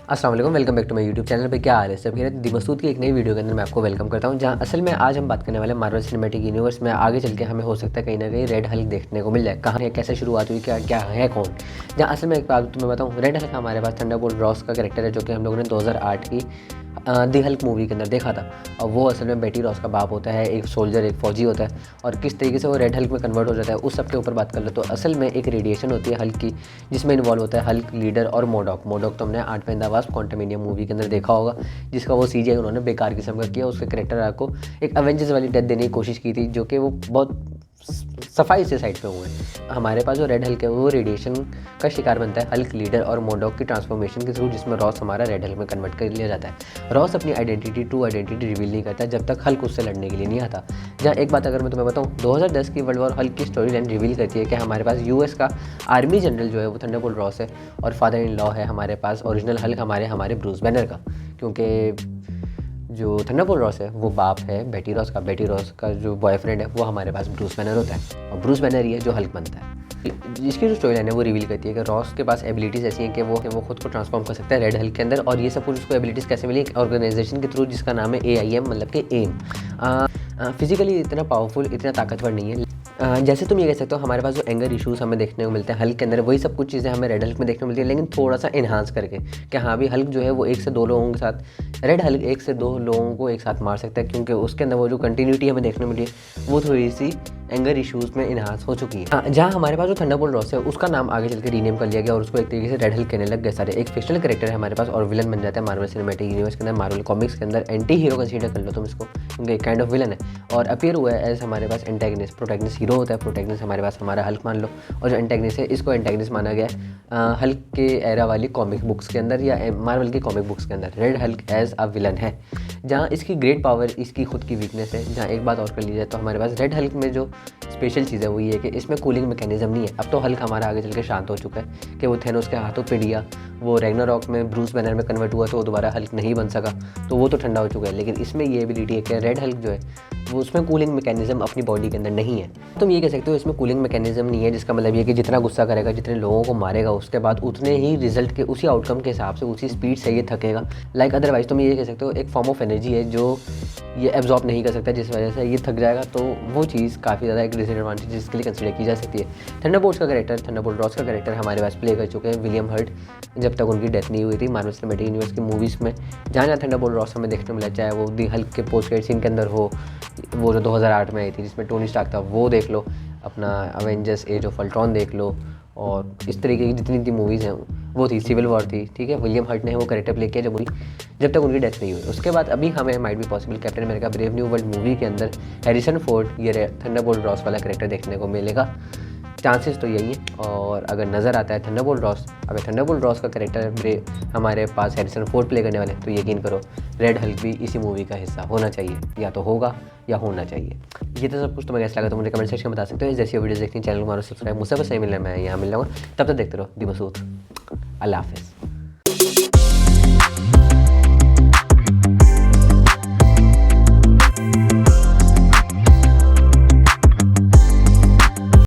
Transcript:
अस्सलाम वालेकुम, welcome back to my YouTube channel पे। क्या हाल है सब? मेरे दिमसूद की एक नई वीडियो के अंदर मैं आपको वेलकम करता हूं, जहां असल में आज हम बात करने वाले मार्वल सिनेमैटिक यूनिवर्स में आगे चल के हमें हो सकता है कहीं ना कहीं रेड हल्क देखने को मिल जाए। कहाँ है, कैसे शुरुआत हुई, क्या क्या है, कौन। जहाँ असल में एक बात तुम्हें बताऊँ, रेड हल्क हमारे पास थंडरबोल्ट रॉस का कैरेक्टर है, जो कि हम लोगों ने 2008 की दी हल्क मूवी के अंदर देखा था। और वो असल में बेटी रॉस का बाप होता है, एक सोल्जर, एक फौजी होता है, और किस तरीके से वो रेड हल्क में कन्वर्ट हो जाता है, उस सब के ऊपर बात कर लो। तो असल में एक रेडिएशन होती है हल्क की, जिसमें इन्वॉल्व होता है हल्क, लीडर और मोडॉक तो हमने 8 पैंदावास क्वांटमेनियम मूवी के अंदर देखा होगा, जिसका वो सीजीआई उन्होंने बेकार किस्म का किया। उसके करेक्टर को एक अवेंजर्स वाली डेथ देने की कोशिश की थी, जो कि वो बहुत सफाई से साइड पे हुए हैं। हमारे पास जो रेड हल्क है वो रेडिएशन का शिकार बनता है हल्क, लीडर और मोडॉक की ट्रांसफॉर्मेशन के थ्रू, जिसमें रॉस हमारा रेड हल्क में कन्वर्ट कर लिया जाता है। रॉस अपनी ट्रू आइडेंटिटी रिवील नहीं करता जब तक हल्क उससे लड़ने के लिए नहीं आता। जहाँ एक बात अगर मैं तुम्हें बताऊँ, 2010 की वर्ल्ड वॉर हल्क की स्टोरी लाइन रिवील करती है कि हमारे पास यूएस का आर्मी जनरल जो है वो थंडरबोल्ट रॉस है, और फादर इन लॉ है हमारे पास ओरिजिनल हल्क हमारे ब्रूस बैनर का। क्योंकि जो थंडरबोल्ट रॉस है वो बाप है बेटी रॉस का जो बॉयफ्रेंड है वो हमारे पास ब्रूस बैनर होता है, और ब्रूस बैनर ही है जो हल्क बनता है। जिसकी जो स्टोरी लाइन है वो रिवील करती है कि रॉस के पास एबिलिटीज़ ऐसी हैं कि वो खुद को ट्रांसफॉर्म कर सकता है रेड हल्क के अंदर। और ये सब कुछ उसको एबिलिटीज़ कैसे मिली? ऑर्गेनाइजेशन के थ्रू, जिसका नाम है AIM, मतलब कि एम। फिजिकली इतना पावरफुल, इतना ताकतवर नहीं है। जैसे तुम ये कह सकते हो, हमारे पास जो एंगर इश्यूज़ हमें देखने को मिलते हैं हल्क के अंदर, वही सब कुछ चीज़ें हमें रेड हल्क में देखने को मिलती है, लेकिन थोड़ा सा इन्हांस करके कि हाँ भी हल्क जो है वो 1 से 2 लोगों के साथ, रेड हल्क 1 से 2 लोगों को एक साथ मार सकता है, क्योंकि उसके अंदर वो जो कंटिन्यूटी हमें देखने को मिली है वो थोड़ी सी एंगर इश्यूज़ में इन्हांस हो चुकी है। जहाँ हमारे पास जो थंडरबोल्ट रॉस है उसका नाम आगे चल के रीनेम कर लिया गया, और उसको एक तरीके से रेड हल्क कहने लग गए सारे। एक फिक्शनल कैरेक्टर है हमारे पास और विलन बन जाता है मार्वल सिनेमैटिक यूनिवर्स के अंदर, मार्वल कॉमिक्स के अंदर एंटी हीरो कंसीडर कर लो तुम इसको, क्योंकि एक काइंड ऑफ विलन है। और अपीयर हुआ है एज हमारे पास एंटेगनिस्ट। प्रोटैगनिस्ट हीरो होता है, प्रोटैगनिस्ट हमारे पास हमारा हल्क मान लो, और जो एंटेगनिस्ट है इसको एंटेगनिस्ट माना गया है हल्क के एरा वाली कॉमिक बुक्स के अंदर, या मार्वल की कॉमिक बुक्स के अंदर Red Hulk as a villain है। जहाँ इसकी ग्रेट पावर इसकी खुद की वीकनेस है। जहाँ एक बात और कर ली जाए तो हमारे पास रेड हल्क में जो स्पेशल चीज़ है वो ये है कि इसमें कूलिंग मैकेनिज्म नहीं है। अब तो हल्क हमारा आगे चल के शांत हो चुका है कि वो थेनोस के हाथों पे दिया, वो रैग्नारॉक में ब्रूस बैनर में कन्वर्ट हुआ तो वो दोबारा हल्क नहीं बन सका, तो वो तो ठंडा हो चुका है। लेकिन इसमें ये एबिलिटी है कि रेड हल्क जो है वो उसमें कूलिंग मैकेनिज्म अपनी बॉडी के अंदर नहीं है। तुम ये कह सकते हो इसमें कूलिंग मैकेनिज्म नहीं है, जिसका मतलब ये कि जितना गुस्सा करेगा, जितने लोगों को मारेगा, उसके बाद उतने ही रिजल्ट के, उसी आउटकम के हिसाब से, उसी स्पीड से ये थकेगा। अदरवाइज तुम ये कह सकते हो एक फॉर्म ऑफ एनर्जी है जो ये एब्जॉर्ब नहीं कर सकता, जिस वजह से ये थक जाएगा। तो वो चीज़ काफ़ी ज़्यादा एक डिसएडवांटेज इसके लिए कंसिडर की जा सकती है। थंडरबोल्ट रॉस का कैरेक्टर हमारे पास प्ले कर चुके हैं विलियम हर्ट, जब तक उनकी डेथ नहीं हुई थी मार्वल सिनेमैटिक यूनिवर्स की मूवीज़ में। जहाँ थंडरबोल्ट रॉस हमें देखने को मिला, चाहे वो दी हल्क के पोस्ट क्रेडिट सीन के अंदर हो, वो जो 2008 में आई थी जिसमें टोनी स्टार्क था, वो देख लो, अपना अवेंजर्स एज ऑफ अल्ट्रॉन देख लो, और इस तरीके की जितनी मूवीज़ हैं वो थी, सिविल वॉर थी, ठीक है। विलियम हर्ट ने वो कैरेक्टर प्ले किया जब तक उनकी डेथ नहीं हुई। उसके बाद अभी हमें might be possible captain America brave new world movie के अंदर हैरिसन फोर्ड ये थंडरबोल्ट रॉस वाला कैरेक्टर देखने को मिलेगा। चांसेस तो यही है। और अगर नज़र आता है थंडरबोल्ट रॉस, अगर थंडरबोल्ट रॉस का कैरेक्टर हमारे पास हैरिसन फोर्ड प्ले करने वाले, तो यकीन करो रेड हल्क भी इसी मूवी का हिस्सा होना चाहिए, या तो होगा या होना चाहिए। ये तो सब कुछ तुम्हें कैसा लगा तो मुझे कमेंट सेक्शन में बता सकते हो। जैसी वीडियो देखनी चैनल को सब्सक्राइब, मुझसे बस नहीं मिलना, मैं यहाँ मिल जाऊँगा। तब तक देखते रहो दिमसूद। अल्लाह हाफ़िज़।